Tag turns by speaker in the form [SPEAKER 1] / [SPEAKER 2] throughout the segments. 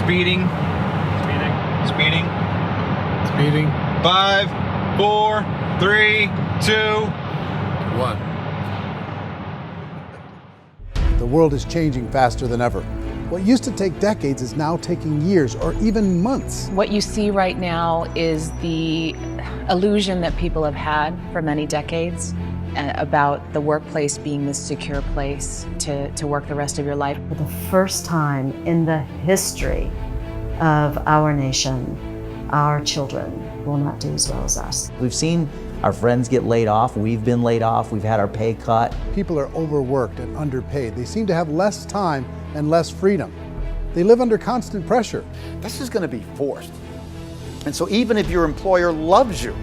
[SPEAKER 1] Speeding. Speeding.
[SPEAKER 2] Speeding.
[SPEAKER 1] 5, 4, 3, 2,
[SPEAKER 2] 1.
[SPEAKER 3] The world is changing faster than ever. What used to take decades is now taking years or even months.
[SPEAKER 4] What you see right now is the illusion that people have had for many decades about the workplace being this secure place to work the rest of your life.
[SPEAKER 5] For the first time in the history of our nation, our children will not do as well as us.
[SPEAKER 6] We've seen our friends get laid off, we've been laid off, we've had our pay cut.
[SPEAKER 3] People are overworked and underpaid. They seem to have less time and less freedom. They live under constant pressure.
[SPEAKER 7] This is going to be forced. And so even if your employer loves you,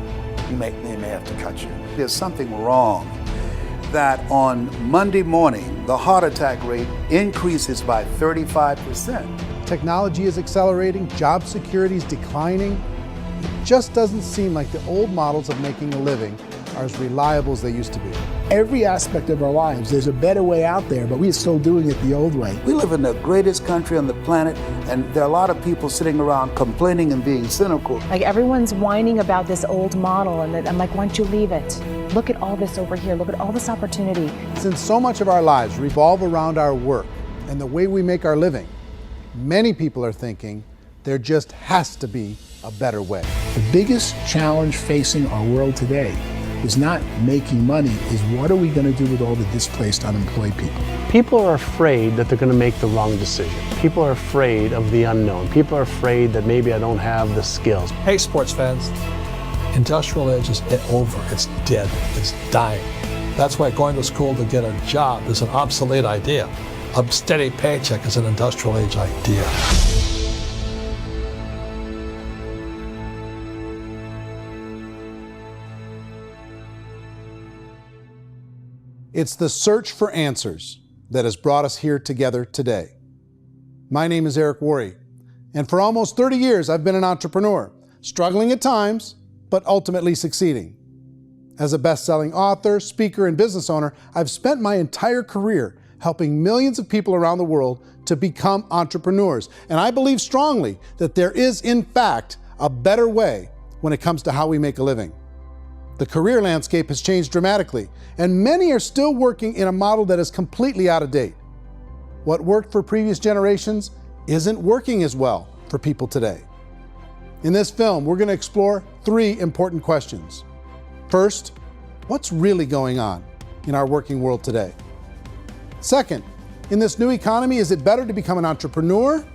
[SPEAKER 7] they may have to cut you. There's something wrong that on Monday morning, the heart attack rate increases by 35%.
[SPEAKER 3] Technology is accelerating, job security is declining. It just doesn't seem like the old models of making a living are as reliable as they used to be.
[SPEAKER 8] Every aspect of our lives, there's a better way out there, but we're still doing it the old way.
[SPEAKER 7] We live in the greatest country on the planet, and there are a lot of people sitting around complaining and being cynical.
[SPEAKER 4] Like everyone's whining about this old model, and I'm like, why don't you leave it? Look at all this over here. Look at all this opportunity.
[SPEAKER 3] Since so much of our lives revolve around our work and the way we make our living, many people are thinking there just has to be a better way.
[SPEAKER 8] The biggest challenge facing our world today is not making money, is what are we going to do with all the displaced, unemployed people?
[SPEAKER 9] People are afraid that they're going to make the wrong decision. People are afraid of the unknown. People are afraid that maybe I don't have the skills.
[SPEAKER 2] Hey, sports fans. Industrial age is over. It's dead. It's dying. That's why going to school to get a job is an obsolete idea. A steady paycheck is an industrial age idea.
[SPEAKER 3] It's the search for answers that has brought us here together today. My name is Eric Worre, and for almost 30 years I've been an entrepreneur, struggling at times, but ultimately succeeding. As a best-selling author, speaker, and business owner, I've spent my entire career helping millions of people around the world to become entrepreneurs. And I believe strongly that there is, in fact, a better way when it comes to how we make a living. The career landscape has changed dramatically, and many are still working in a model that is completely out of date. What worked for previous generations isn't working as well for people today. In this film, we're going to explore 3 important questions. First, what's really going on in our working world today? Second, in this new economy, is it better to become an entrepreneur,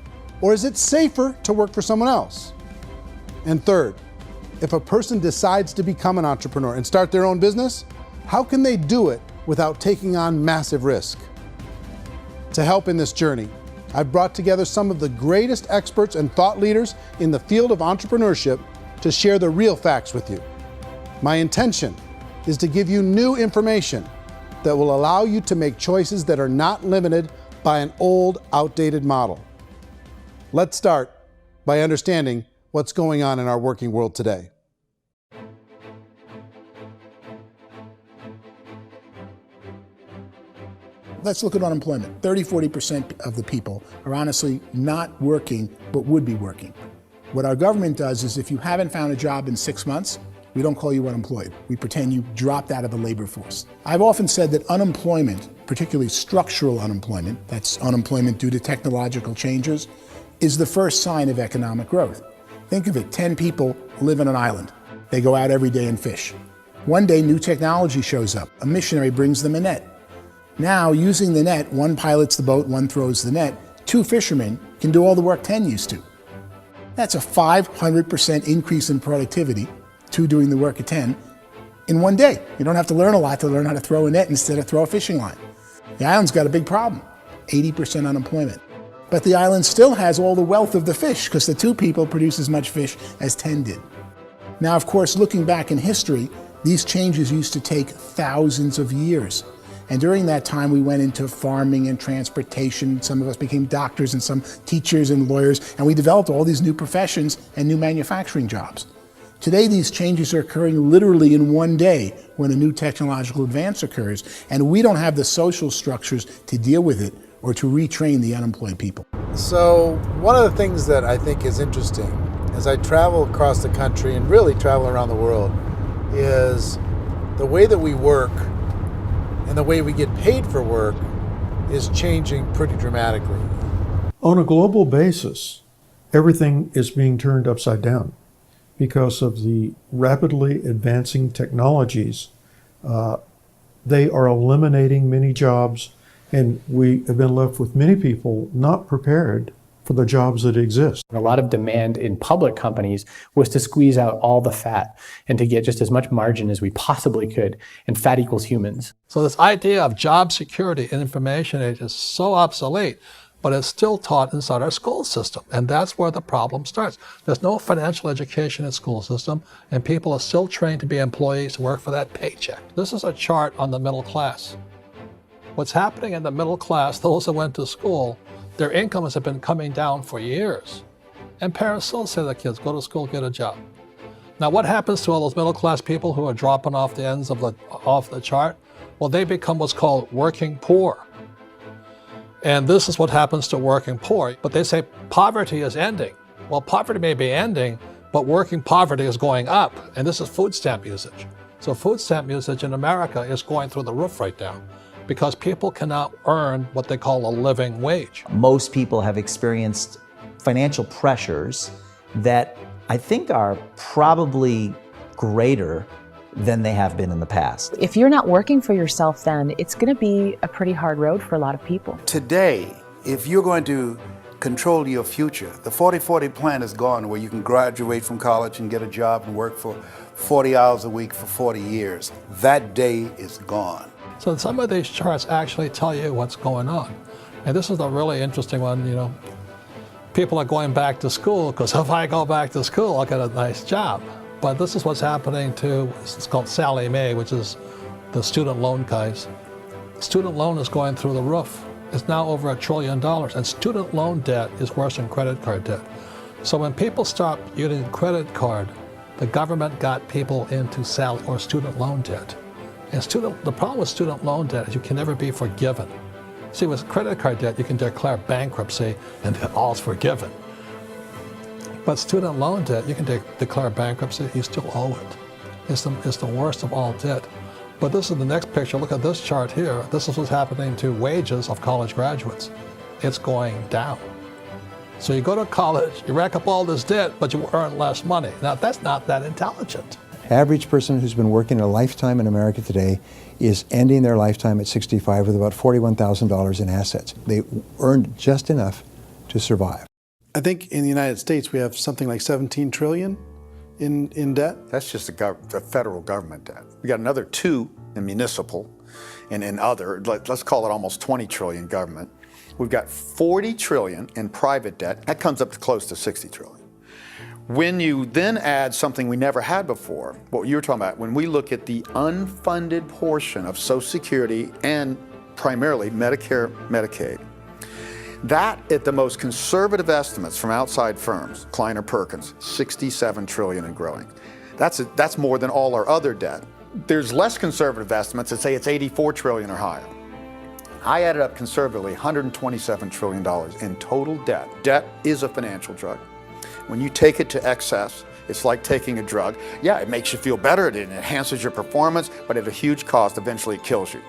[SPEAKER 3] or is it safer to work for someone else? And third, if a person decides to become an entrepreneur and start their own business, how can they do it without taking on massive risk? To help in this journey, I've brought together some of the greatest experts and thought leaders in the field of entrepreneurship to share the real facts with you. My intention is to give you new information that will allow you to make choices that are not limited by an old, outdated model. Let's start by understanding what's going on in our working world today.
[SPEAKER 8] Let's look at unemployment. 30–40% of the people are honestly not working, but would be working. What our government does is if you haven't found a job in 6 months, we don't call you unemployed. We pretend you dropped out of the labor force. I've often said that unemployment, particularly structural unemployment, that's unemployment due to technological changes, is the first sign of economic growth. Think of it, 10 people live on an island. They go out every day and fish. One day, new technology shows up. A missionary brings them a net. Now, using the net, one pilots the boat, one throws the net. 2 fishermen can do all the work 10 used to. That's a 500% increase in productivity, 2 doing the work of 10, in one day. You don't have to learn a lot to learn how to throw a net instead of throw a fishing line. The island's got a big problem, 80% unemployment. But the island still has all the wealth of the fish because the 2 people produce as much fish as 10 did. Now, of course, looking back in history, these changes used to take thousands of years. And during that time, we went into farming and transportation. Some of us became doctors and some teachers and lawyers, and we developed all these new professions and new manufacturing jobs. Today, these changes are occurring literally in one day when a new technological advance occurs, and we don't have the social structures to deal with it or to retrain the unemployed people.
[SPEAKER 3] So one of the things that I think is interesting as I travel across the country and really travel around the world is the way that we work and the way we get paid for work is changing pretty dramatically.
[SPEAKER 10] On a global basis, everything is being turned upside down because of the rapidly advancing technologies. They are eliminating many jobs, and we have been left with many people not prepared for the jobs that exist.
[SPEAKER 11] A lot of demand in public companies was to squeeze out all the fat and to get just as much margin as we possibly could, and fat equals humans.
[SPEAKER 2] So this idea of job security in information age is so obsolete, but it's still taught inside our school system, and that's where the problem starts. There's no financial education in the school system, and people are still trained to be employees to work for that paycheck. This is a chart on the middle class. What's happening in the middle class, those that went to school, their incomes have been coming down for years. And parents still say to their kids, go to school, get a job. Now what happens to all those middle class people who are dropping off the ends of the chart? Well, they become what's called working poor. And this is what happens to working poor. But they say poverty is ending. Well, poverty may be ending, but working poverty is going up. And this is food stamp usage. So food stamp usage in America is going through the roof right now, because people cannot earn what they call a living wage.
[SPEAKER 6] Most people have experienced financial pressures that I think are probably greater than they have been in the past.
[SPEAKER 4] If you're not working for yourself, then it's going to be a pretty hard road for a lot of people.
[SPEAKER 7] Today, if you're going to control your future, the 40-40 plan is gone, where you can graduate from college and get a job and work for 40 hours a week for 40 years. That day is gone.
[SPEAKER 2] So some of these charts actually tell you what's going on. And this is a really interesting one, you know. People are going back to school because if I go back to school, I'll get a nice job. But this is what's happening to, it's called Sallie Mae, which is the student loan guys. Student loan is going through the roof. It's now over $1 trillion, and student loan debt is worse than credit card debt. So when people stopped using credit card, the government got people into student loan debt. And the problem with student loan debt is you can never be forgiven. See, with credit card debt, you can declare bankruptcy and all's forgiven. But student loan debt, you can declare bankruptcy, you still owe it. It's the worst of all debt. But this is the next picture. Look at this chart here. This is what's happening to wages of college graduates. It's going down. So you go to college, you rack up all this debt, but you earn less money. Now, that's not that intelligent.
[SPEAKER 12] Average person who's been working a lifetime in America today is ending their lifetime at 65 with about $41,000 in assets. They earned just enough to survive.
[SPEAKER 3] I think in the United States we have something like 17 trillion in debt.
[SPEAKER 7] That's just the federal government debt. We got another 2 in municipal and in other, let's call it almost 20 trillion government. We've got 40 trillion in private debt. That comes up to close to 60 trillion. When you then add something we never had before, what you were talking about, when we look at the unfunded portion of Social Security and primarily Medicare, Medicaid, that, at the most conservative estimates from outside firms, Kleiner Perkins, 67 trillion and growing. That's more than all our other debt. There's less conservative estimates that say it's 84 trillion or higher. I added up conservatively $127 trillion in total debt. Debt is a financial drug. When you take it to excess, it's like taking a drug. Yeah, it makes you feel better, it enhances your performance, but at a huge cost, eventually it kills you.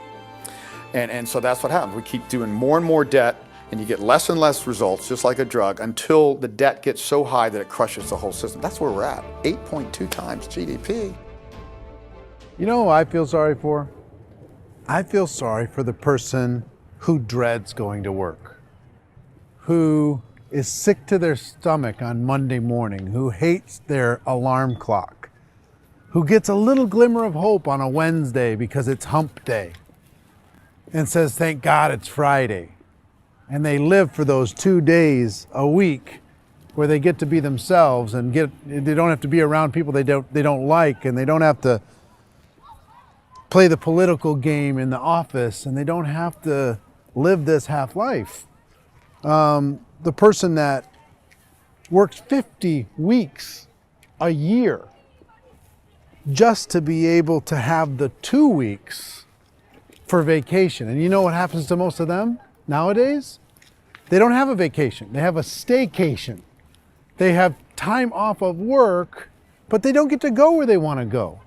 [SPEAKER 7] And so that's what happens. We keep doing more and more debt, and you get less and less results, just like a drug, until the debt gets so high that it crushes the whole system. That's where we're at, 8.2 times GDP.
[SPEAKER 3] You know who I feel sorry for? I feel sorry for the person who dreads going to work, who is sick to their stomach on Monday morning, who hates their alarm clock, who gets a little glimmer of hope on a Wednesday because it's hump day and says, thank God it's Friday. And they live for those 2 days a week where they get to be themselves and they don't have to be around people they don't like, and they don't have to play the political game in the office, and they don't have to live this half life. The person that works 50 weeks a year just to be able to have the 2 weeks for vacation. And you know what happens to most of them nowadays? They don't have a vacation. They have a staycation. They have time off of work, but they don't get to go where they want to go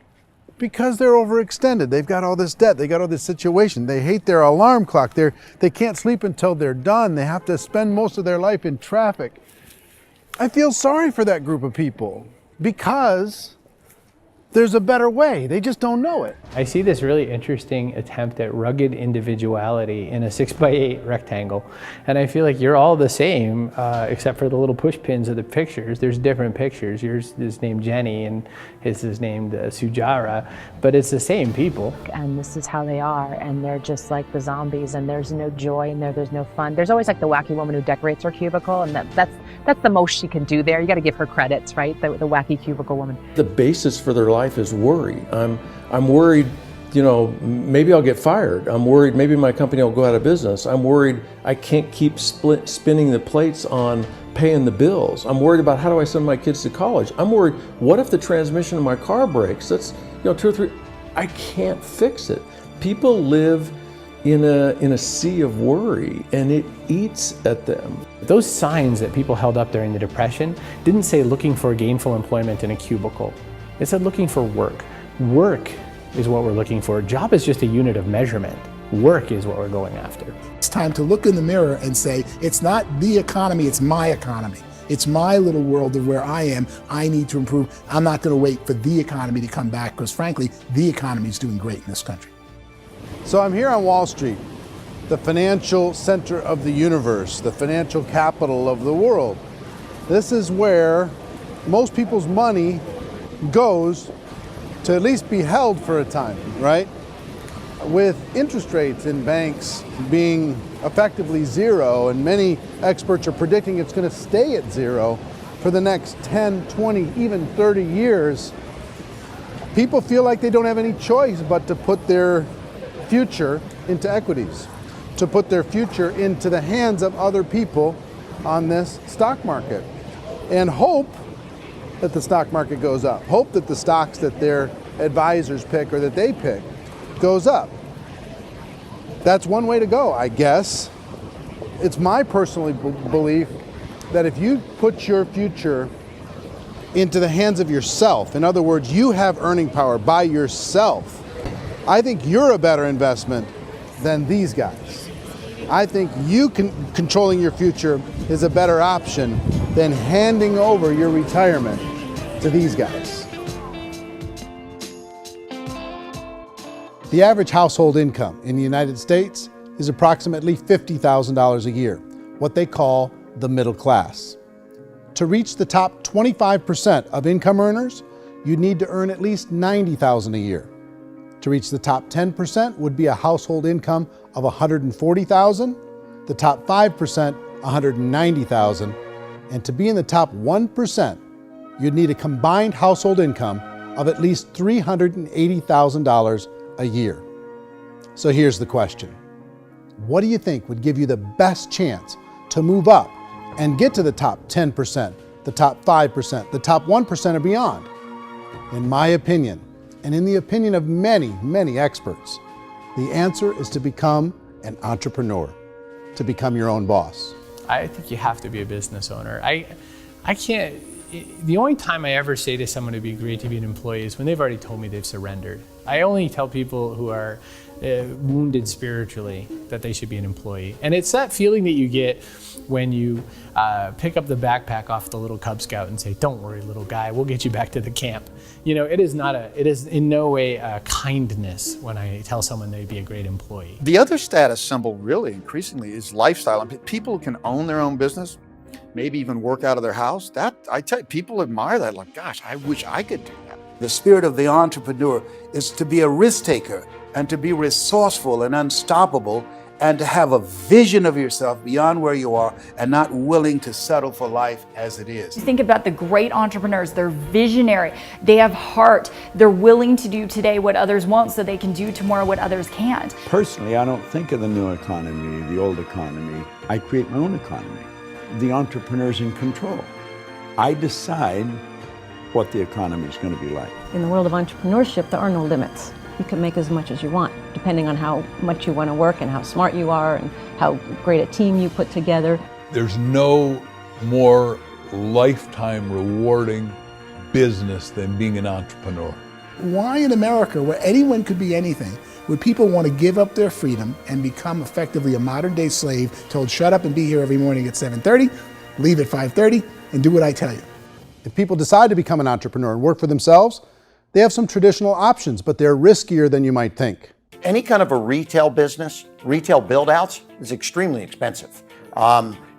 [SPEAKER 3] because they're overextended. They've got all this debt. They got all this situation. They hate their alarm clock. They can't sleep until they're done. They have to spend most of their life in traffic. I feel sorry for that group of people because there's a better way. They just don't know it.
[SPEAKER 11] I see this really interesting attempt at rugged individuality in a 6x8 rectangle. And I feel like you're all the same, except for the little push pins of the pictures. There's different pictures. Yours is named Jenny and his is named Sujara, but it's the same people.
[SPEAKER 4] And this is how they are, and they're just like the zombies, and there's no joy in there, there's no fun. There's always like the wacky woman who decorates her cubicle, and that's the most she can do there. You got to give her credits, right? The wacky cubicle woman.
[SPEAKER 13] The basis for their life is worry. I'm worried, you know, maybe I'll get fired. I'm worried maybe my company will go out of business. I'm worried I can't keep spinning the plates on paying the bills. I'm worried about how do I send my kids to college. I'm worried, what if the transmission of my car breaks? That's, you know, 2 or 3, I can't fix it. People live in a sea of worry, and it eats at them.
[SPEAKER 11] Those signs that people held up during the Depression didn't say looking for gainful employment in a cubicle. It said looking for work. Work is what we're looking for. Job is just a unit of measurement. Work is what we're going after.
[SPEAKER 8] It's time to look in the mirror and say, it's not the economy, it's my economy. It's my little world of where I am. I need to improve. I'm not going to wait for the economy to come back because frankly, the economy is doing great in this country.
[SPEAKER 3] So I'm here on Wall Street, the financial center of the universe, the financial capital of the world. This is where most people's money goes to at least be held for a time, right? With interest rates in banks being effectively zero, and many experts are predicting it's going to stay at zero for the next 10, 20, even 30 years, people feel like they don't have any choice but to put their future into equities, to put their future into the hands of other people on this stock market, and hope that the stock market goes up, hope that the stocks that their advisors pick or that they pick goes up. That's one way to go, I guess. It's my personal belief that if you put your future into the hands of yourself, in other words, you have earning power by yourself, I think you're a better investment than these guys. I think you controlling your future is a better option than handing over your retirement to these guys. The average household income in the United States is approximately $50,000 a year, what they call the middle class. To reach the top 25% of income earners, you'd need to earn at least $90,000 a year. To reach the top 10% would be a household income of $140,000, the top 5%, $190,000, and to be in the top 1%, you'd need a combined household income of at least $380,000 a year. So here's the question. What do you think would give you the best chance to move up and get to the top 10%, the top 5%, the top 1% or beyond? In my opinion, and in the opinion of many, many experts, the answer is to become an entrepreneur, to become your own boss.
[SPEAKER 11] I think you have to be a business owner. I can't, the only time I ever say to someone it'd be great to be an employee is when they've already told me they've surrendered. I only tell people who are wounded spiritually that they should be an employee. And it's that feeling that you get when you pick up the backpack off the little Cub Scout and say, "Don't worry, little guy, we'll get you back to the camp." You know, it is in no way a kindness when I tell someone they'd be a great employee.
[SPEAKER 7] The other status symbol really increasingly is lifestyle. I mean, people can own their own business, maybe even work out of their house. That, I tell you, people admire that, like, gosh, I wish I could do that. The spirit of the entrepreneur is to be a risk taker and to be resourceful and unstoppable and to have a vision of yourself beyond where you are and not willing to settle for life as it is.
[SPEAKER 14] Think about the great entrepreneurs. They're visionary. They have heart. They're willing to do today what others won't so they can do tomorrow what others can't.
[SPEAKER 15] Personally, I don't think of the new economy, the old economy. I create my own economy. The entrepreneur's in control. I decide what the economy is going to be like.
[SPEAKER 16] In the world of entrepreneurship, there are no limits. You can make as much as you want, depending on how much you want to work and how smart you are and how great a team you put together.
[SPEAKER 17] There's no more lifetime rewarding business than being an entrepreneur.
[SPEAKER 8] Why in America, where anyone could be anything, would people want to give up their freedom and become effectively a modern-day slave, told shut up and be here every morning at 7:30, leave at 5:30, and do what I tell you?
[SPEAKER 3] If people decide to become an entrepreneur and work for themselves, they have some traditional options, but they're riskier than you might think.
[SPEAKER 18] Any kind of a retail business, retail build-outs, is extremely expensive.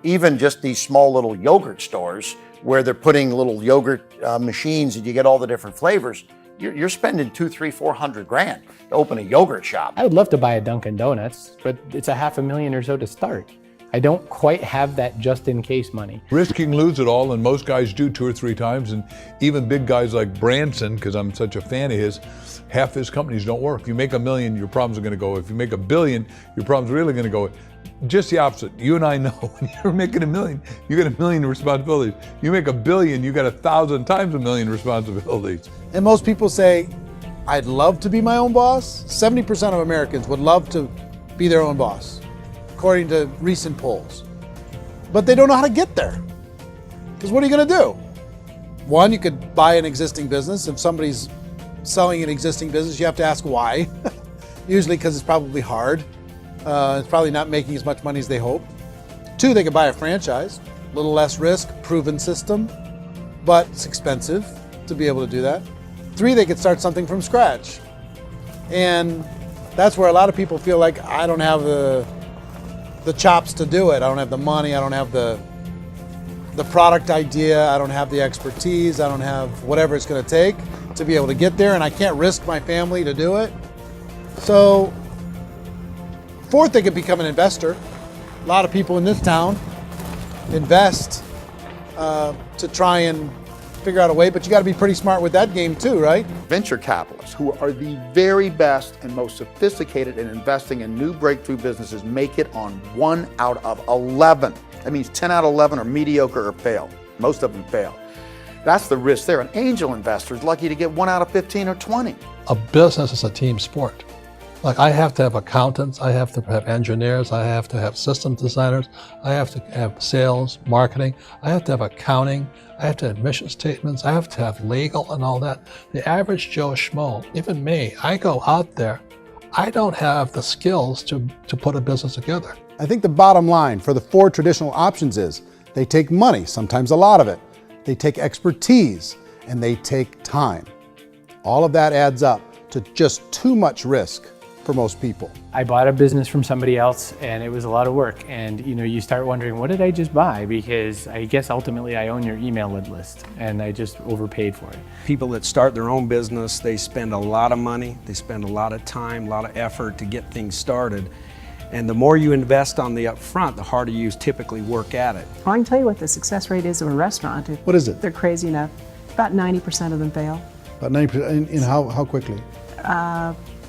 [SPEAKER 18] Even just these small little yogurt stores where they're putting little yogurt machines and you get all the different flavors, you're spending $200,000, $300,000, $400,000 to open a yogurt shop.
[SPEAKER 11] I would love to buy a Dunkin' Donuts, but it's $500,000 or so to start. I don't quite have that just in case money.
[SPEAKER 17] Risk you can lose it all, and most guys do 2 or 3 times, and even big guys like Branson, because I'm such a fan of his, half his companies don't work. If you make $1 million, your problems are going to go. If you make $1 billion, your problems are really going to go. Just the opposite. You and I know when you're making $1 million, you got $1 million responsibilities. You make $1 billion, you got 1,000 times $1 million responsibilities.
[SPEAKER 3] And most people say, I'd love to be my own boss. 70% of Americans would love to be their own boss, according to recent polls. But they don't know how to get there. Because what are you going to do? One, you could buy an existing business. If somebody's selling an existing business, you have to ask why. Usually because it's probably hard. It's probably not making as much money as they hope. 2, they could buy a franchise. A little less risk, proven system, but it's expensive to be able to do that. 3, they could start something from scratch. And that's where a lot of people feel like, I don't have the chops to do it. I don't have the money. I don't have the product idea. I don't have the expertise. I don't have whatever it's going to take to be able to get there, and I can't risk my family to do it. So, 4th, they could become an investor. A lot of people in this town invest to try and figure out a way, but you got to be pretty smart with that game too, right?
[SPEAKER 7] Venture capitalists, who are the very best and most sophisticated in investing in new breakthrough businesses, make it on 1 out of 11. That means 10 out of 11 are mediocre or fail. Most of them fail. That's the risk there. An angel investor is lucky to get 1 out of 15 or 20.
[SPEAKER 2] A business is a team sport. Like, I have to have accountants, I have to have engineers, I have to have system designers, I have to have sales, marketing, I have to have accounting, I have to have mission statements, I have to have legal and all that. The average Joe Schmo, even me, I go out there, I don't have the skills to put a business together.
[SPEAKER 3] I think the bottom line for the 4 traditional options is they take money, sometimes a lot of it. They take expertise, and they take time. All of that adds up to just too much risk for most people.
[SPEAKER 11] I bought a business from somebody else and it was a lot of work. And you start wondering, what did I just buy? Because I guess ultimately I own your email list and I just overpaid for it.
[SPEAKER 19] People that start their own business, they spend a lot of money, they spend a lot of time, a lot of effort to get things started. And the more you invest on the upfront, the harder you typically work at it.
[SPEAKER 20] Well, I can tell you what the success rate is of a restaurant.
[SPEAKER 3] What is it?
[SPEAKER 20] They're crazy enough. About 90% of them fail.
[SPEAKER 3] About 90%, in how quickly?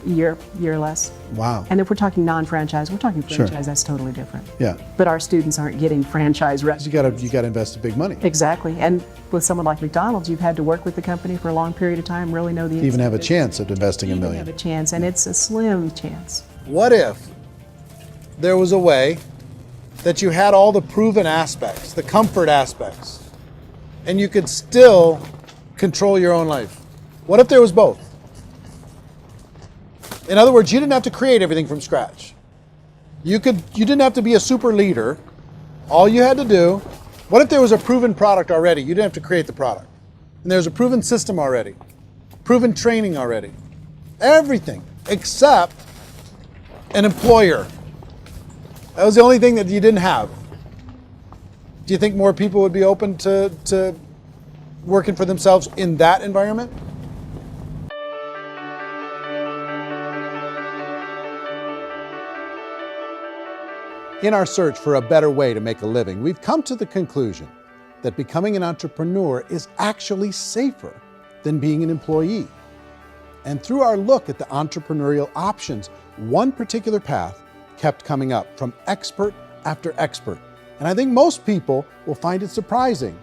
[SPEAKER 20] Year or less.
[SPEAKER 3] Wow.
[SPEAKER 20] And if we're talking non-franchise, we're talking franchise,
[SPEAKER 3] Sure.
[SPEAKER 20] That's totally different.
[SPEAKER 3] Yeah.
[SPEAKER 20] But our students aren't getting franchise restaurants.
[SPEAKER 3] You got to invest the big money.
[SPEAKER 20] Exactly. And with someone like McDonald's, you've had to work with the company for a long period of time, really know the
[SPEAKER 3] To even have a
[SPEAKER 20] business.
[SPEAKER 3] chance at investing $1
[SPEAKER 20] Even
[SPEAKER 3] million.
[SPEAKER 20] have a chance, and it's a slim chance.
[SPEAKER 3] What if there was a way that you had all the proven aspects, the comfort aspects, and you could still control your own life? What if there was both? In other words, you didn't have to create everything from scratch. You didn't have to be a super leader. All you had to do, what if there was a proven product already? You didn't have to create the product. And there's a proven system already, proven training already. Everything except an employer. That was the only thing that you didn't have. Do you think more people would be open to working for themselves in that environment? In our search for a better way to make a living, we've come to the conclusion that becoming an entrepreneur is actually safer than being an employee. And through our look at the entrepreneurial options, one particular path kept coming up from expert after expert. And I think most people will find it surprising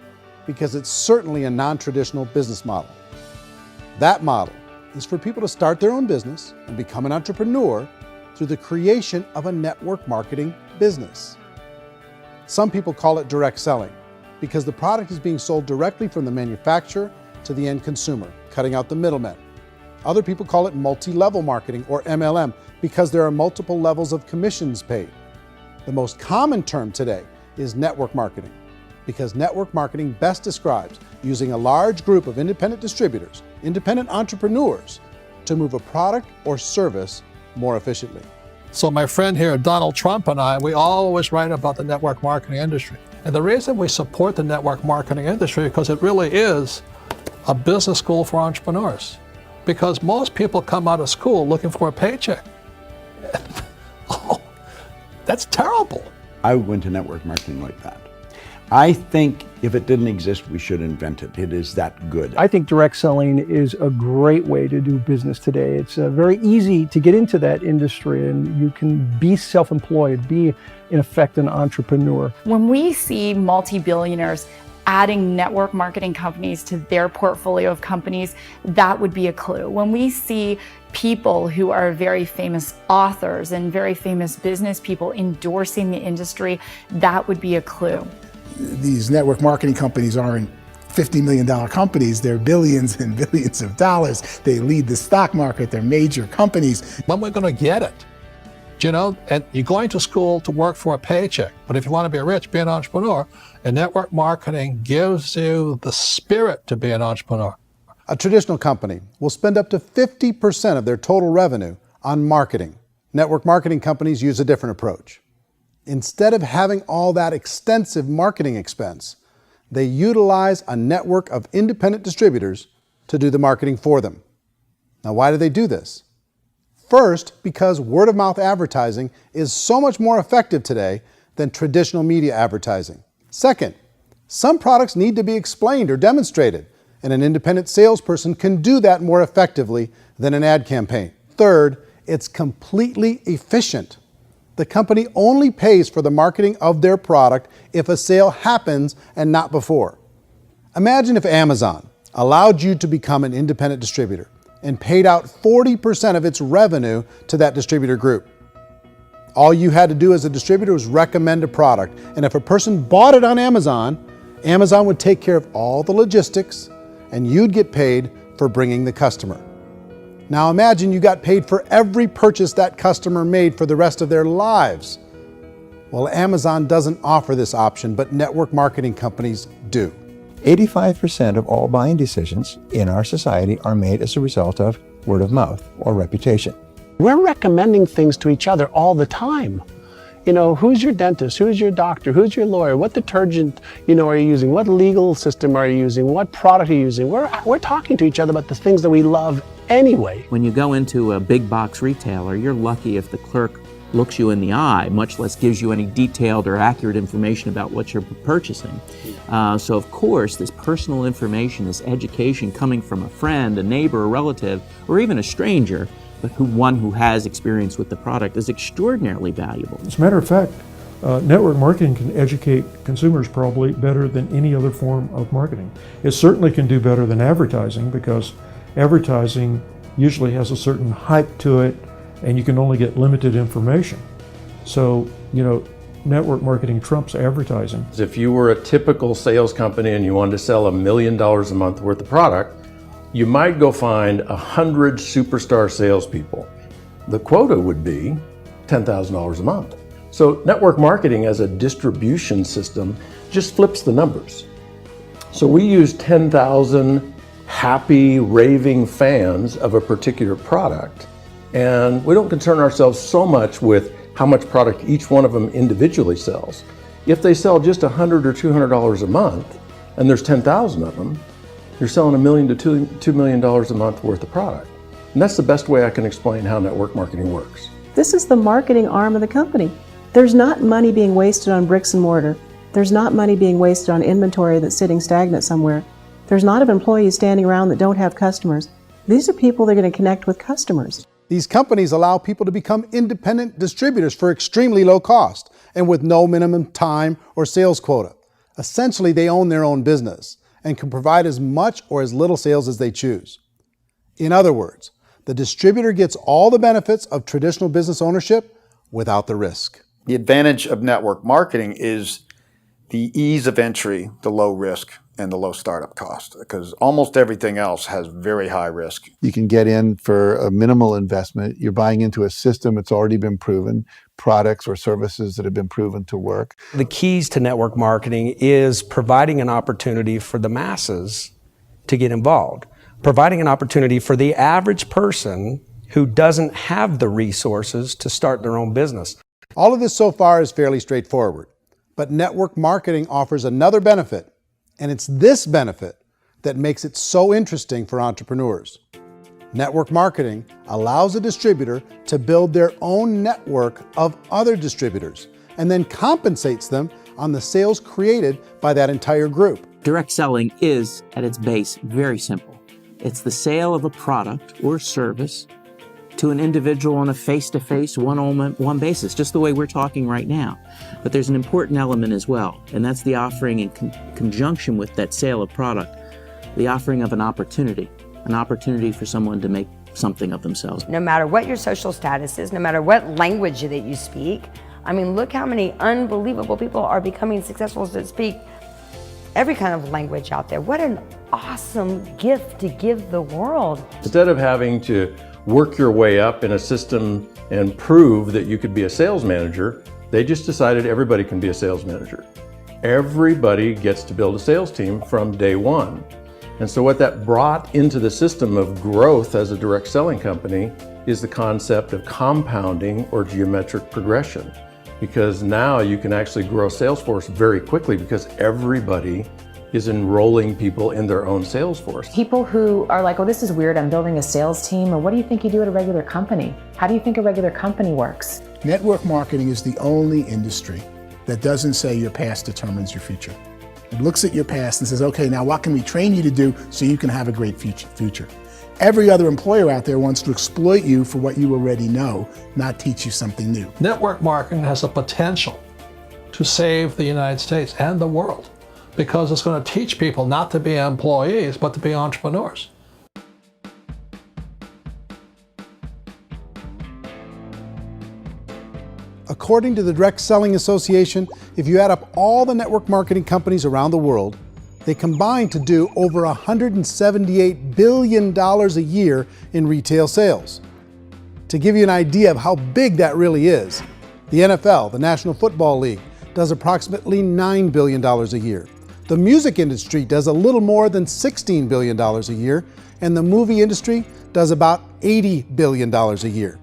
[SPEAKER 3] because it's certainly a non-traditional business model. That model is for people to start their own business and become an entrepreneur through the creation of a network marketing business. Some people call it direct selling because the product is being sold directly from the manufacturer to the end consumer, cutting out the middlemen. Other people call it multi-level marketing, or MLM, because there are multiple levels of commissions paid. The most common term today is network marketing, because network marketing best describes using a large group of independent distributors, independent entrepreneurs, to move a product or service more efficiently.
[SPEAKER 2] So my friend here, Donald Trump, and I, we always write about the network marketing industry. And the reason we support the network marketing industry is because it really is a business school for entrepreneurs. Because most people come out of school looking for a paycheck. Oh, that's terrible.
[SPEAKER 15] I went to network marketing like that. I think if it didn't exist, we should invent it. It is that good.
[SPEAKER 21] I think direct selling is a great way to do business today. It's very easy to get into that industry, and you can be self-employed, be in effect an entrepreneur.
[SPEAKER 14] When we see multi-billionaires adding network marketing companies to their portfolio of companies, that would be a clue. When we see people who are very famous authors and very famous business people endorsing the industry, that would be a clue.
[SPEAKER 8] These network marketing companies aren't $50 million companies, they're billions and billions of dollars. They lead the stock market, they're major companies.
[SPEAKER 2] When we're going to get it? You know, and you're going to school to work for a paycheck, but if you want to be rich, be an entrepreneur, and network marketing gives you the spirit to be an entrepreneur.
[SPEAKER 3] A traditional company will spend up to 50% of their total revenue on marketing. Network marketing companies use a different approach. Instead of having all that extensive marketing expense, they utilize a network of independent distributors to do the marketing for them. Now, why do they do this? First, because word-of-mouth advertising is so much more effective today than traditional media advertising. Second, some products need to be explained or demonstrated, and an independent salesperson can do that more effectively than an ad campaign. Third, it's completely efficient. The company only pays for the marketing of their product if a sale happens and not before. Imagine if Amazon allowed you to become an independent distributor and paid out 40% of its revenue to that distributor group. All you had to do as a distributor was recommend a product, and if a person bought it on Amazon, Amazon would take care of all the logistics and you'd get paid for bringing the customer. Now imagine you got paid for every purchase that customer made for the rest of their lives. Well, Amazon doesn't offer this option, but network marketing companies do.
[SPEAKER 12] 85% of all buying decisions in our society are made as a result of word of mouth or reputation.
[SPEAKER 9] We're recommending things to each other all the time. You know, who's your dentist? Who's your doctor? Who's your lawyer? What detergent, are you using? What legal system are you using? What product are you using? We're talking to each other about the things that we love anyway.
[SPEAKER 22] When you go into a big box retailer, you're lucky if the clerk looks you in the eye, much less gives you any detailed or accurate information about what you're purchasing. So of course, this personal information, this education coming from a friend, a neighbor, a relative, or even a stranger, but one who has experience with the product is extraordinarily valuable.
[SPEAKER 10] As a matter of fact, network marketing can educate consumers probably better than any other form of marketing. It certainly can do better than advertising, because advertising usually has a certain hype to it and you can only get limited information. So, network marketing trumps advertising.
[SPEAKER 13] If you were a typical sales company and you wanted to sell $1 million a month worth of product, you might go find 100 superstar salespeople. The quota would be $10,000 a month. So network marketing as a distribution system just flips the numbers. So we use 10,000 happy, raving fans of a particular product, and we don't concern ourselves so much with how much product each one of them individually sells. If they sell just $100 or $200 a month, and there's 10,000 of them, you're selling $1 million to $2 million a month worth of product. And that's the best way I can explain how network marketing works.
[SPEAKER 20] This is the marketing arm of the company. There's not money being wasted on bricks and mortar. There's not money being wasted on inventory that's sitting stagnant somewhere. There's not of employees standing around that don't have customers. These are people that are going to connect with customers.
[SPEAKER 3] These companies allow people to become independent distributors for extremely low cost and with no minimum time or sales quota. Essentially, they own their own business and can provide as much or as little sales as they choose. In other words, the distributor gets all the benefits of traditional business ownership without the risk.
[SPEAKER 7] The advantage of network marketing is the ease of entry, the low risk, and the low startup cost, because almost everything else has very high risk.
[SPEAKER 12] You can get in for a minimal investment. You're buying into a system that's already been proven, products or services that have been proven to work.
[SPEAKER 19] The keys to network marketing is providing an opportunity for the masses to get involved, providing an opportunity for the average person who doesn't have the resources to start their own business.
[SPEAKER 3] All of this so far is fairly straightforward, but network marketing offers another benefit, and it's this benefit that makes it so interesting for entrepreneurs. Network marketing allows a distributor to build their own network of other distributors and then compensates them on the sales created by that entire group.
[SPEAKER 22] Direct selling is, at its base, very simple. It's the sale of a product or service to an individual on a face-to-face, one-on-one basis, just the way we're talking right now. But there's an important element as well, and that's the offering in conjunction with that sale of product, the offering of an opportunity for someone to make something of themselves.
[SPEAKER 1] No matter what your social status is, no matter what language that you speak, I mean, look how many unbelievable people are becoming successful that speak every kind of language out there. What an awesome gift to give the world.
[SPEAKER 13] Instead of having to work your way up in a system and prove that you could be a sales manager, they just decided everybody can be a sales manager. Everybody gets to build a sales team from day one. And so what that brought into the system of growth as a direct selling company is the concept of compounding or geometric progression. Because now you can actually grow a sales force very quickly because everybody is enrolling people in their own sales force.
[SPEAKER 4] People who are like, oh, this is weird, I'm building a sales team, or what do you think you do at a regular company? How do you think a regular company works?
[SPEAKER 8] Network marketing is the only industry that doesn't say your past determines your future. It looks at your past and says, okay, now what can we train you to do so you can have a great future? Every other employer out there wants to exploit you for what you already know, not teach you something new.
[SPEAKER 2] Network marketing has the potential to save the United States and the world because it's going to teach people not to be employees, but to be entrepreneurs.
[SPEAKER 3] According to the Direct Selling Association, if you add up all the network marketing companies around the world, they combine to do over $178 billion a year in retail sales. To give you an idea of how big that really is, the NFL, the National Football League, does approximately $9 billion a year. The music industry does a little more than $16 billion a year, and the movie industry does about $80 billion a year.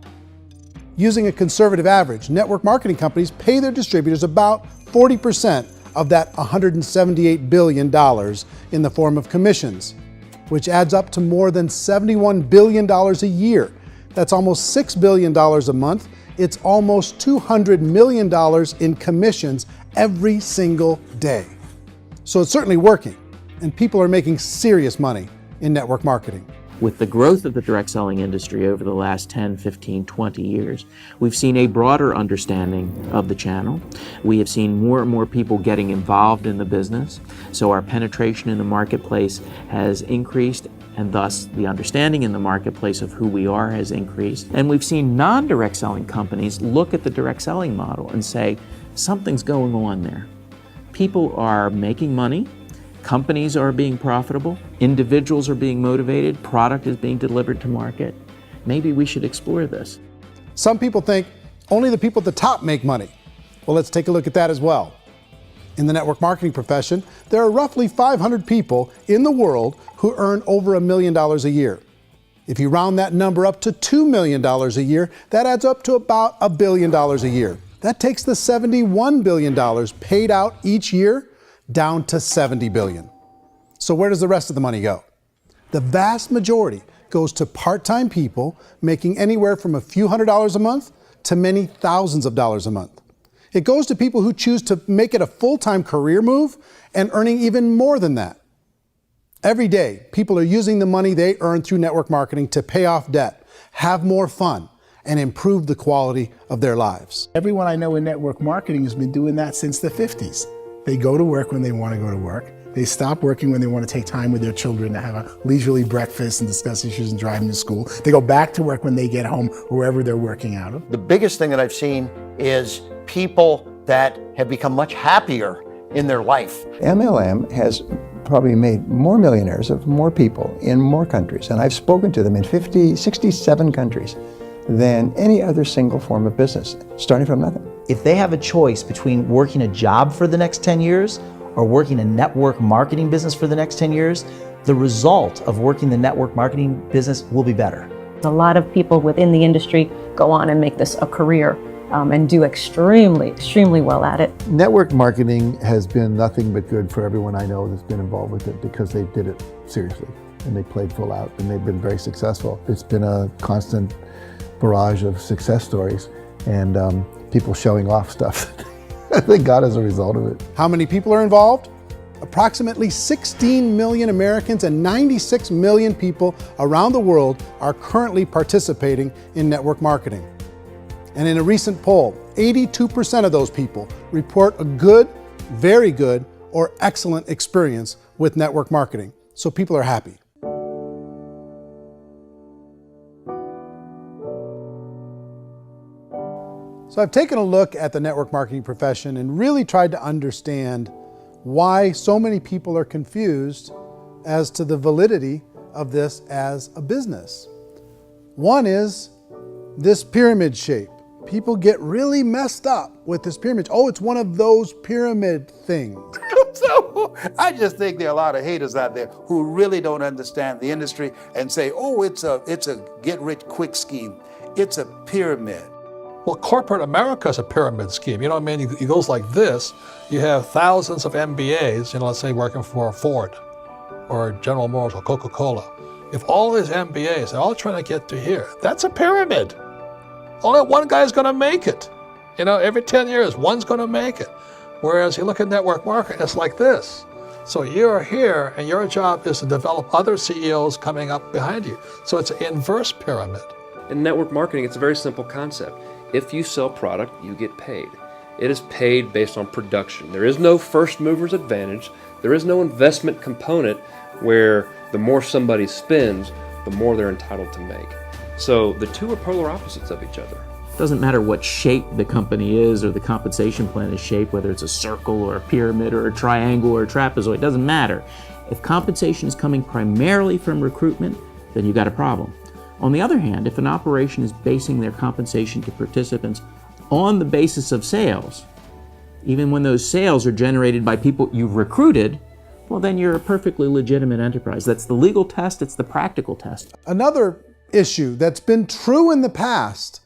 [SPEAKER 3] Using a conservative average, network marketing companies pay their distributors about 40% of that $178 billion in the form of commissions, which adds up to more than $71 billion a year. That's almost $6 billion a month. It's almost $200 million in commissions every single day. So it's certainly working, and people are making serious money in network marketing.
[SPEAKER 22] With the growth of the direct selling industry over the last 10, 15, 20 years, we've seen a broader understanding of the channel. We have seen more and more people getting involved in the business, so our penetration in the marketplace has increased, and thus the understanding in the marketplace of who we are has increased. And we've seen non-direct selling companies look at the direct selling model and say, something's going on there. People are making money, companies are being profitable, individuals are being motivated, product is being delivered to market. Maybe we should explore this.
[SPEAKER 3] Some people think only the people at the top make money. Well, let's take a look at that as well. In the network marketing profession, there are roughly 500 people in the world who earn over $1 million a year. If you round that number up to $2 million a year, that adds up to about $1 billion a year. That takes the $71 billion paid out each year down to $70 billion. So where does the rest of the money go? The vast majority goes to part-time people making anywhere from a few $100s a month to many thousands of dollars a month. It goes to people who choose to make it a full-time career move and earning even more than that. Every day, people are using the money they earn through network marketing to pay off debt, have more fun, and improve the quality of their lives.
[SPEAKER 8] Everyone I know in network marketing has been doing that since the 50s. They go to work when they want to go to work. They stop working when they want to take time with their children to have a leisurely breakfast and discuss issues and drive them to school. They go back to work when they get home, wherever they're working out of.
[SPEAKER 18] The biggest thing that I've seen is people that have become much happier in their life.
[SPEAKER 12] MLM has probably made more millionaires of more people in more countries, and I've spoken to them in 67 countries, than any other single form of business, starting from nothing.
[SPEAKER 5] If they have a choice between working a job for the next 10 years or working a network marketing business for the next 10 years, the result of working the network marketing business will be better.
[SPEAKER 16] A lot of people within the industry go on and make this a career and do extremely well at it.
[SPEAKER 6] Network marketing has been nothing but good for everyone I know that's been involved with it because they did it seriously and they played full out and they've been very successful. It's been a constant barrage of success stories and people showing off stuff that they got as a result of it.
[SPEAKER 3] How many people are involved? Approximately 16 million Americans and 96 million people around the world are currently participating in network marketing. And in a recent poll, 82% of those people report a good, very good, or excellent experience with network marketing. So people are happy. So I've taken a look at the network marketing profession and really tried to understand why so many people are confused as to the validity of this as a business. One is this pyramid shape. People get really messed up with this pyramid. Oh, it's one of those pyramid things.
[SPEAKER 7] So I just think there are a lot of haters out there who really don't understand the industry and say, oh, it's a get-rich-quick scheme. It's a pyramid.
[SPEAKER 2] Well, corporate America is a pyramid scheme. You know what I mean? It goes like this. You have thousands of MBAs, let's say working for Ford or General Motors or Coca-Cola. If all these MBAs, they're all trying to get to here, that's a pyramid. Only one guy's going to make it. Every 10 years, one's going to make it. Whereas you look at network marketing, it's like this. So you're here, and your job is to develop other CEOs coming up behind you. So it's an inverse pyramid.
[SPEAKER 23] In network marketing, it's a very simple concept. If you sell product, you get paid. It is paid based on production. There is no first mover's advantage. There is no investment component where the more somebody spends, the more they're entitled to make. So the two are polar opposites of each other.
[SPEAKER 22] It doesn't matter what shape the company is or the compensation plan is shaped, whether it's a circle or a pyramid or a triangle or a trapezoid, it doesn't matter. If compensation is coming primarily from recruitment, then you got a problem. On the other hand, if an operation is basing their compensation to participants on the basis of sales, even when those sales are generated by people you've recruited, well, then you're a perfectly legitimate enterprise. That's the legal test, it's the practical test.
[SPEAKER 3] Another issue that's been true in the past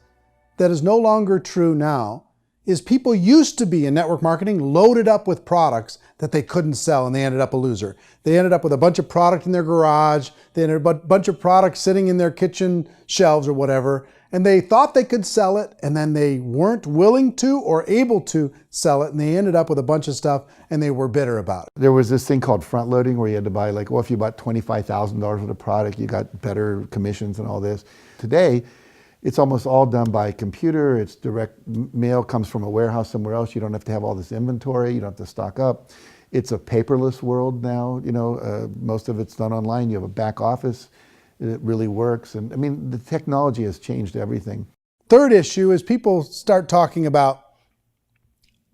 [SPEAKER 3] that is no longer true now is people used to be in network marketing loaded up with products that they couldn't sell and they ended up a loser. They ended up with a bunch of product in their garage, they ended up with a bunch of products sitting in their kitchen shelves or whatever, and they thought they could sell it and then they weren't willing to or able to sell it and they ended up with a bunch of stuff and they were bitter about it.
[SPEAKER 6] There was this thing called front loading where you had to buy if you bought $25,000 worth of product, you got better commissions and all this. Today, it's almost all done by computer. It's direct mail comes from a warehouse somewhere else. You don't have to have all this inventory. You don't have to stock up. It's a paperless world now. Most of it's done online. You have a back office. It really works. And the technology has changed everything.
[SPEAKER 3] Third issue is people start talking about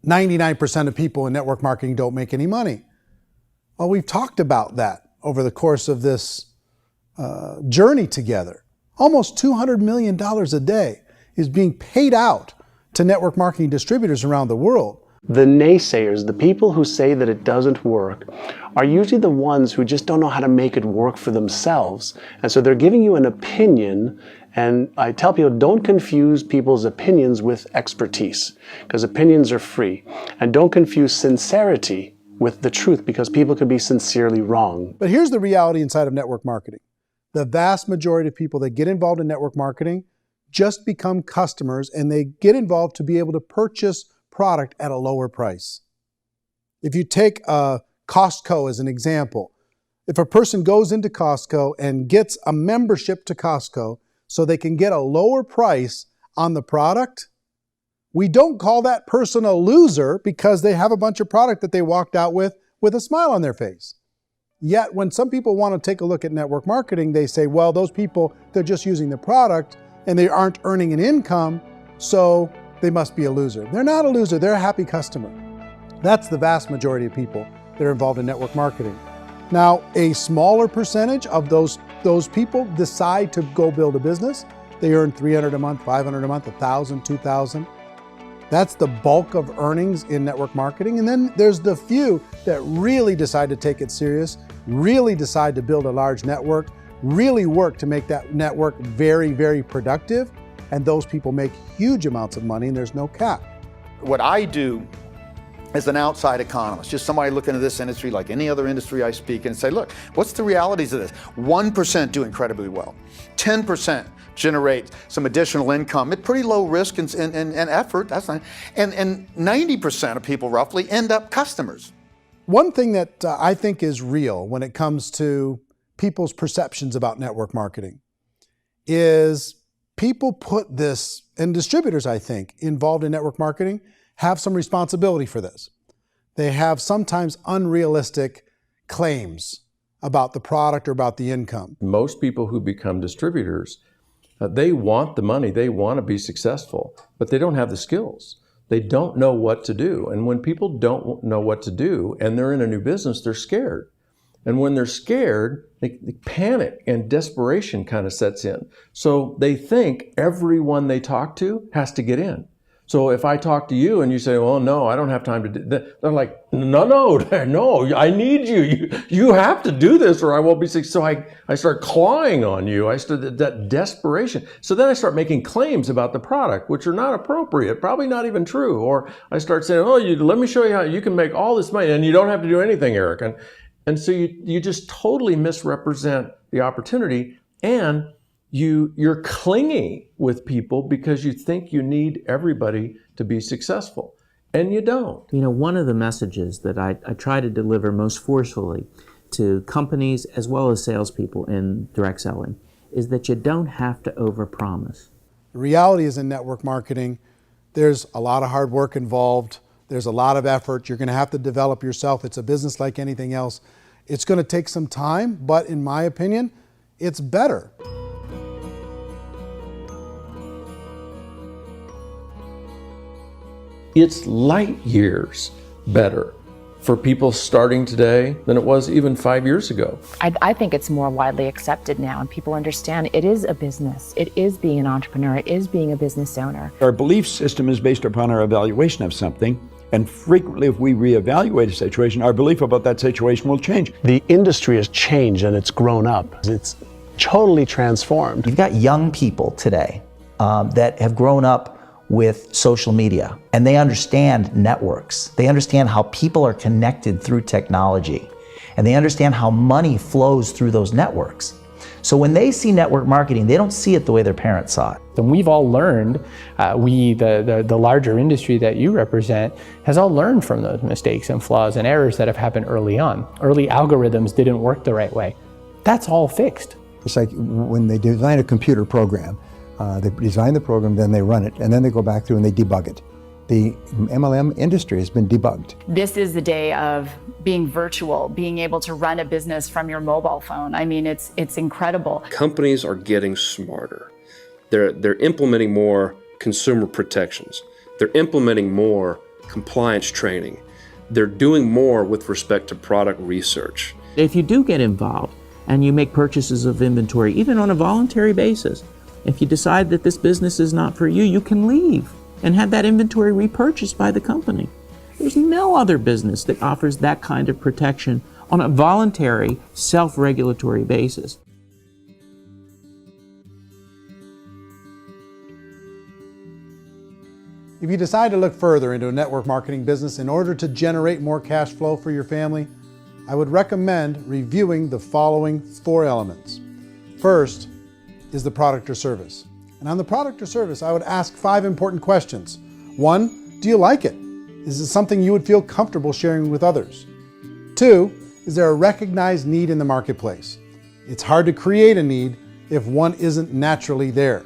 [SPEAKER 3] 99% of people in network marketing don't make any money. Well, we've talked about that over the course of this journey together. Almost $200 million a day is being paid out to network marketing distributors around the world.
[SPEAKER 9] The naysayers, the people who say that it doesn't work, are usually the ones who just don't know how to make it work for themselves. And so they're giving you an opinion, and I tell people, don't confuse people's opinions with expertise, because opinions are free. And don't confuse sincerity with the truth, because people can be sincerely wrong.
[SPEAKER 3] But here's the reality inside of network marketing. The vast majority of people that get involved in network marketing just become customers and they get involved to be able to purchase product at a lower price. If you take Costco as an example, if a person goes into Costco and gets a membership to Costco so they can get a lower price on the product, we don't call that person a loser because they have a bunch of product that they walked out with a smile on their face. Yet when some people want to take a look at network marketing, they say, well, those people, they're just using the product and they aren't earning an income, so they must be a loser. They're not a loser, they're a happy customer. That's the vast majority of people that are involved in network marketing. Now, a smaller percentage of those people decide to go build a business. They earn $300 a month, $500 a month, $1,000, $2,000. That's the bulk of earnings in network marketing. And then there's the few that really decide to take it serious, really decide to build a large network, really work to make that network very, very productive. And those people make huge amounts of money and there's no cap.
[SPEAKER 7] What I do as an outside economist, just somebody looking at this industry like any other industry I speak and say, look, what's the realities of this? 1% do incredibly well. 10% generate some additional income at pretty low risk and effort. That's not, and 90% of people roughly end up customers.
[SPEAKER 3] One thing that I think is real when it comes to people's perceptions about network marketing is people put this, and distributors, I think, involved in network marketing have some responsibility for this. They have sometimes unrealistic claims about the product or about the income.
[SPEAKER 13] Most people who become distributors, they want the money, they want to be successful, but they don't have the skills. They don't know what to do. And when people don't know what to do and they're in a new business, they're scared. And when they're scared, they panic and desperation kind of sets in. So they think everyone they talk to has to get in. So if I talk to you and you say, well, no, I don't have time to do that, they're like, no, I need you. You have to do this or I won't be successful. So I start clawing on you. I start that desperation. So then I start making claims about the product, which are not appropriate, probably not even true. Or I start saying, oh, let me show you how you can make all this money and you don't have to do anything, Eric. And so you just totally misrepresent the opportunity, and you're clingy with people because you think you need everybody to be successful, and you don't.
[SPEAKER 22] You know, one of the messages that I try to deliver most forcefully to companies as well as salespeople in direct selling is that you don't have to overpromise.
[SPEAKER 3] The reality is in network marketing, there's a lot of hard work involved. There's a lot of effort. You're going to have to develop yourself. It's a business like anything else. It's going to take some time, but in my opinion, it's better.
[SPEAKER 13] It's light years better for people starting today than it was even 5 years ago.
[SPEAKER 4] I think it's more widely accepted now, and people understand it is a business. It is being an entrepreneur. It is being a business owner.
[SPEAKER 11] Our belief system is based upon our evaluation of something. And frequently, if we reevaluate a situation, our belief about that situation will change.
[SPEAKER 9] The industry has changed and it's grown up. It's totally transformed.
[SPEAKER 5] You've got young people today that have grown up with social media, and they understand networks. They understand how people are connected through technology, and they understand how money flows through those networks. So when they see network marketing, they don't see it the way their parents saw it.
[SPEAKER 15] And we've all learned, the larger industry that you represent, has all learned from those mistakes and flaws and errors that have happened early on. Early algorithms didn't work the right way. That's all fixed.
[SPEAKER 12] It's like when they design a computer program, they design the program, then they run it, and then they go back through and they debug it. The MLM industry has been debugged.
[SPEAKER 14] This is the day of being virtual, being able to run a business from your mobile phone. I mean, it's incredible.
[SPEAKER 23] Companies are getting smarter. They're implementing more consumer protections. They're implementing more compliance training. They're doing more with respect to product research.
[SPEAKER 22] If you do get involved and you make purchases of inventory, even on a voluntary basis, if you decide that this business is not for you, you can leave and have that inventory repurchased by the company. There's no other business that offers that kind of protection on a voluntary, self-regulatory basis.
[SPEAKER 3] If you decide to look further into a network marketing business in order to generate more cash flow for your family, I would recommend reviewing the following 4 elements. First is the product or service. And on the product or service, I would ask 5 important questions. 1, do you like it? Is it something you would feel comfortable sharing with others? 2, is there a recognized need in the marketplace? It's hard to create a need if one isn't naturally there.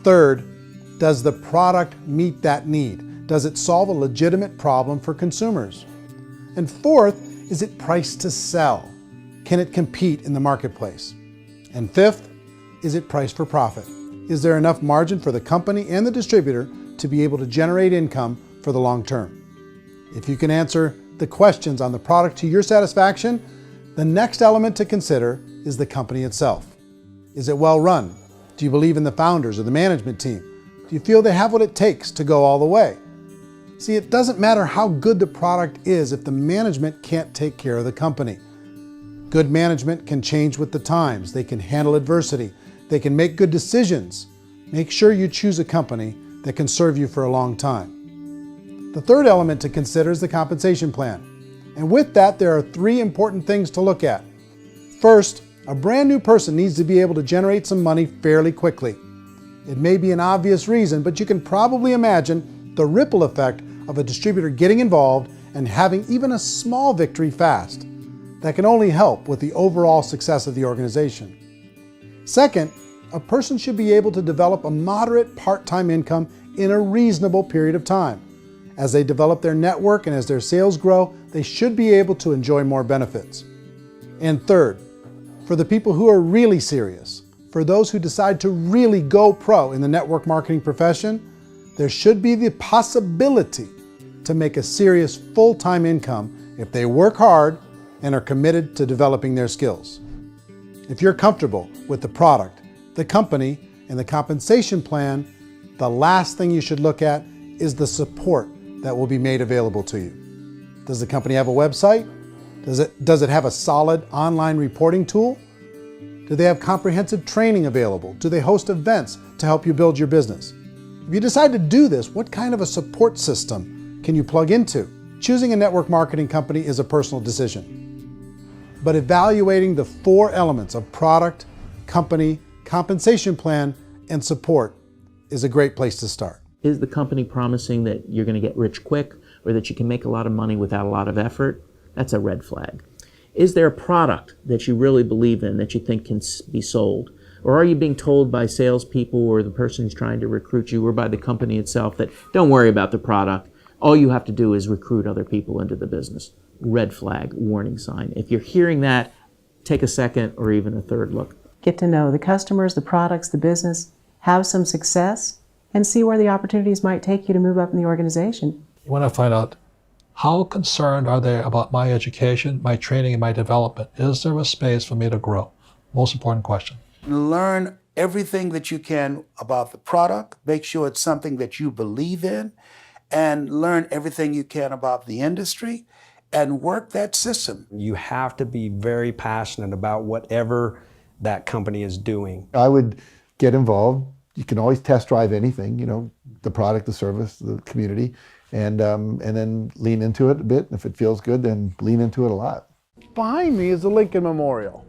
[SPEAKER 3] 3rd, does the product meet that need? Does it solve a legitimate problem for consumers? And 4th, is it priced to sell? Can it compete in the marketplace? And 5th, is it priced for profit? Is there enough margin for the company and the distributor to be able to generate income for the long term? If you can answer the questions on the product to your satisfaction, the next element to consider is the company itself. Is it well run? Do you believe in the founders or the management team? Do you feel they have what it takes to go all the way? See, it doesn't matter how good the product is if the management can't take care of the company. Good management can change with the times. They can handle adversity. They can make good decisions. Make sure you choose a company that can serve you for a long time. The third element to consider is the compensation plan. And with that, there are 3 important things to look at. First, a brand new person needs to be able to generate some money fairly quickly. It may be an obvious reason, but you can probably imagine the ripple effect of a distributor getting involved and having even a small victory fast. That can only help with the overall success of the organization. Second, a person should be able to develop a moderate part-time income in a reasonable period of time. As they develop their network and as their sales grow, they should be able to enjoy more benefits. And third, for the people who are really serious, for those who decide to really go pro in the network marketing profession, there should be the possibility to make a serious full-time income if they work hard and are committed to developing their skills. If you're comfortable with the product, the company, and the compensation plan, the last thing you should look at is the support that will be made available to you. Does the company have a website? Does it have a solid online reporting tool? Do they have comprehensive training available? Do they host events to help you build your business? If you decide to do this, what kind of a support system can you plug into? Choosing a network marketing company is a personal decision. But evaluating the 4 elements of product, company, compensation plan, and support is a great place to start.
[SPEAKER 22] Is the company promising that you're going to get rich quick or that you can make a lot of money without a lot of effort? That's a red flag. Is there a product that you really believe in that you think can be sold? Or are you being told by salespeople or the person who's trying to recruit you or by the company itself that don't worry about the product, all you have to do is recruit other people into the business? Red flag, warning sign. If you're hearing that, take a second or even a third look.
[SPEAKER 20] Get to know the customers, the products, the business, have some success, and see where the opportunities might take you to move up in the organization.
[SPEAKER 2] You want to find out, how concerned are they about my education, my training, and my development? Is there a space for me to grow? Most important question.
[SPEAKER 7] Learn everything that you can about the product. Make sure it's something that you believe in, and learn everything you can about the industry and work that system.
[SPEAKER 19] You have to be very passionate about whatever that company is doing.
[SPEAKER 6] I would get involved. You can always test drive anything, you know, the product, the service, the community, and then lean into it a bit. If it feels good, then lean into it a lot.
[SPEAKER 3] Behind me is the Lincoln Memorial.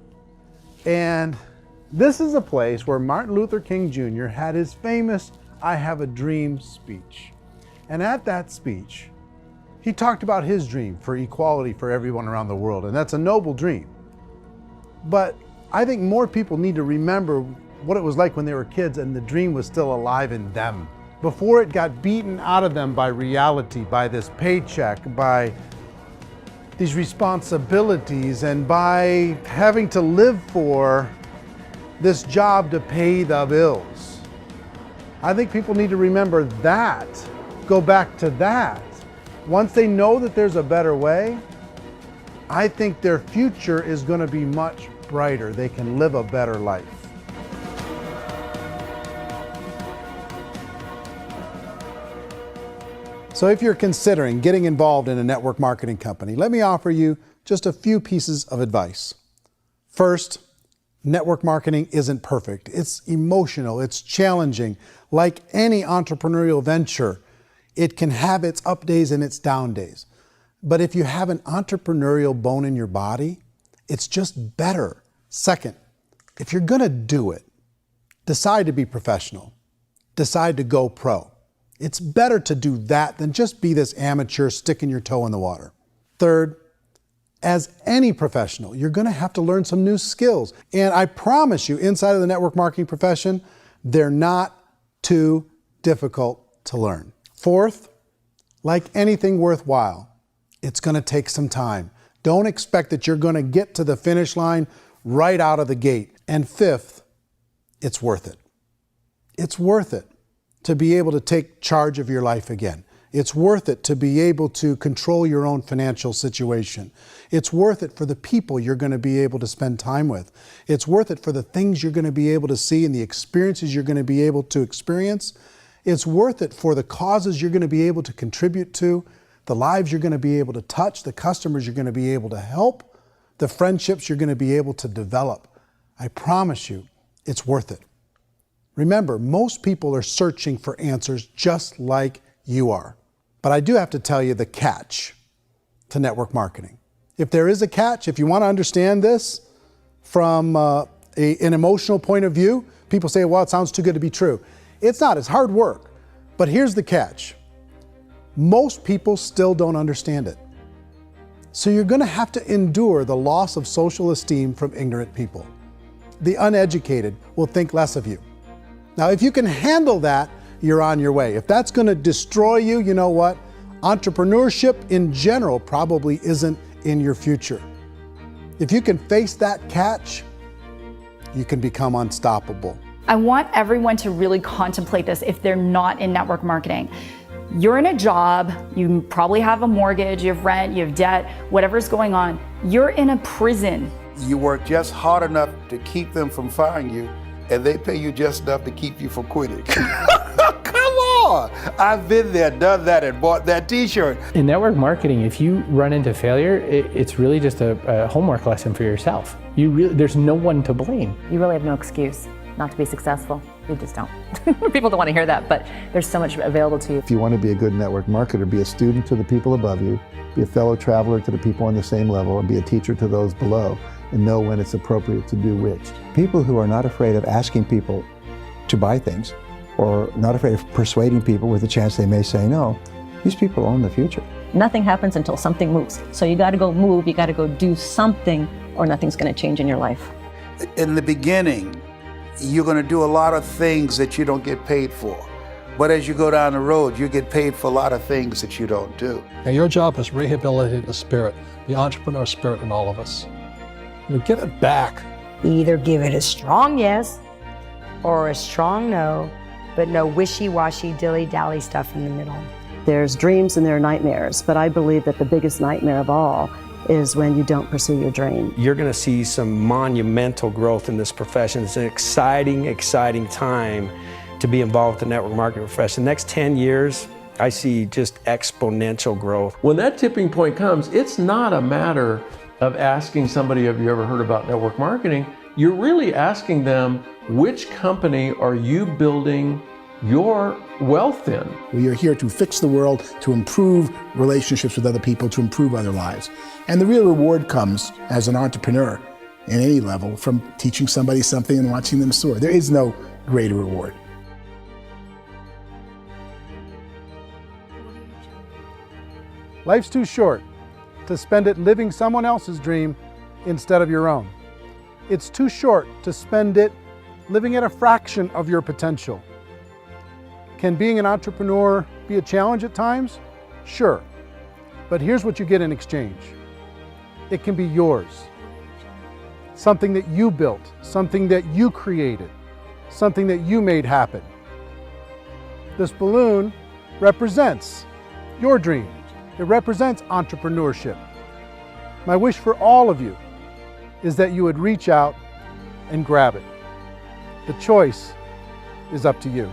[SPEAKER 3] And this is a place where Martin Luther King Jr. had his famous "I Have a Dream" speech. And at that speech, he talked about his dream for equality for everyone around the world, and that's a noble dream. But I think more people need to remember what it was like when they were kids and the dream was still alive in them. Before it got beaten out of them by reality, by this paycheck, by these responsibilities, and by having to live for this job to pay the bills. I think people need to remember that, go back to that. Once they know that there's a better way, I think their future is going to be much brighter. They can live a better life. So if you're considering getting involved in a network marketing company, let me offer you just a few pieces of advice. First, network marketing isn't perfect. It's emotional, it's challenging. Like any entrepreneurial venture, it can have its up days and its down days. But if you have an entrepreneurial bone in your body, it's just better. Second, if you're gonna do it, decide to be professional. Decide to go pro. It's better to do that than just be this amateur sticking your toe in the water. Third, as any professional, you're gonna have to learn some new skills. And I promise you, inside of the network marketing profession, they're not too difficult to learn. Fourth, like anything worthwhile, it's gonna take some time. Don't expect that you're gonna get to the finish line right out of the gate. And fifth, it's worth it. It's worth it to be able to take charge of your life again It's worth it to be able to control your own financial situation. It's worth it for the people you're going to be able to spend time with. It's worth it for the things you're going to be able to see and the experiences you're going to be able to experience. It's worth it for the causes you're going to be able to contribute to, the lives you're going to be able to touch, the customers you're going to be able to help, the friendships you're going to be able to develop. I promise you, it's worth it. Remember, most people are searching for answers just like you are. But I do have to tell you the catch to network marketing. If there is a catch, if you want to understand this from an emotional point of view, people say, well, it sounds too good to be true. It's not, it's hard work. But here's the catch. Most people still don't understand it. So you're going to have to endure the loss of social esteem from ignorant people. The uneducated will think less of you. Now, if you can handle that, you're on your way. If that's going to destroy you, you know what? Entrepreneurship in general probably isn't in your future. If you can face that catch, you can become unstoppable.
[SPEAKER 14] I want everyone to really contemplate this if they're not in network marketing. You're in a job, you probably have a mortgage, you have rent, you have debt, whatever's going on. You're in a prison.
[SPEAKER 7] You work just hard enough to keep them from firing you, and they pay you just enough to keep you from quitting. Come on! I've been there, done that, and bought that t-shirt.
[SPEAKER 15] In network marketing, if you run into failure, it's really just a homework lesson for yourself. There's no one to blame.
[SPEAKER 4] You really have no excuse not to be successful. You just don't. People don't want to hear that, but there's so much available to you.
[SPEAKER 6] If you want to be a good network marketer, be a student to the people above you, be a fellow traveler to the people on the same level, and be a teacher to those below, and know when it's appropriate to do which.
[SPEAKER 12] People who are not afraid of asking people to buy things, or not afraid of persuading people with a chance they may say no, these people own the future.
[SPEAKER 16] Nothing happens until something moves. So you got to go move, you got to go do something, or nothing's going to change in your life.
[SPEAKER 7] In the beginning, you're going to do a lot of things that you don't get paid for. But as you go down the road, you get paid for a lot of things that you don't do.
[SPEAKER 2] And your job is rehabilitate the spirit, the entrepreneur spirit in all of us. Get it back.
[SPEAKER 1] Either give it a strong yes or a strong no, but no wishy-washy, dilly-dally stuff in the middle.
[SPEAKER 20] There's dreams and there are nightmares, but I believe that the biggest nightmare of all is when you don't pursue your dream.
[SPEAKER 19] You're going to see some monumental growth in this profession. It's an exciting, exciting time to be involved with the network marketing profession. The next 10 years, I see just exponential growth.
[SPEAKER 13] When that tipping point comes, it's not a matter of asking somebody, have you ever heard about network marketing? You're really asking them, which company are you building your wealth in?
[SPEAKER 8] We are here to fix the world, to improve relationships with other people, to improve other lives. And the real reward comes as an entrepreneur in any level from teaching somebody something and watching them soar. There is no greater reward.
[SPEAKER 3] Life's too short to spend it living someone else's dream instead of your own. It's too short to spend it living at a fraction of your potential. Can being an entrepreneur be a challenge at times? Sure. But here's what you get in exchange. It can be yours. Something that you built, something that you created, something that you made happen. This balloon represents your dream. It represents entrepreneurship. My wish for all of you is that you would reach out and grab it. The choice is up to you.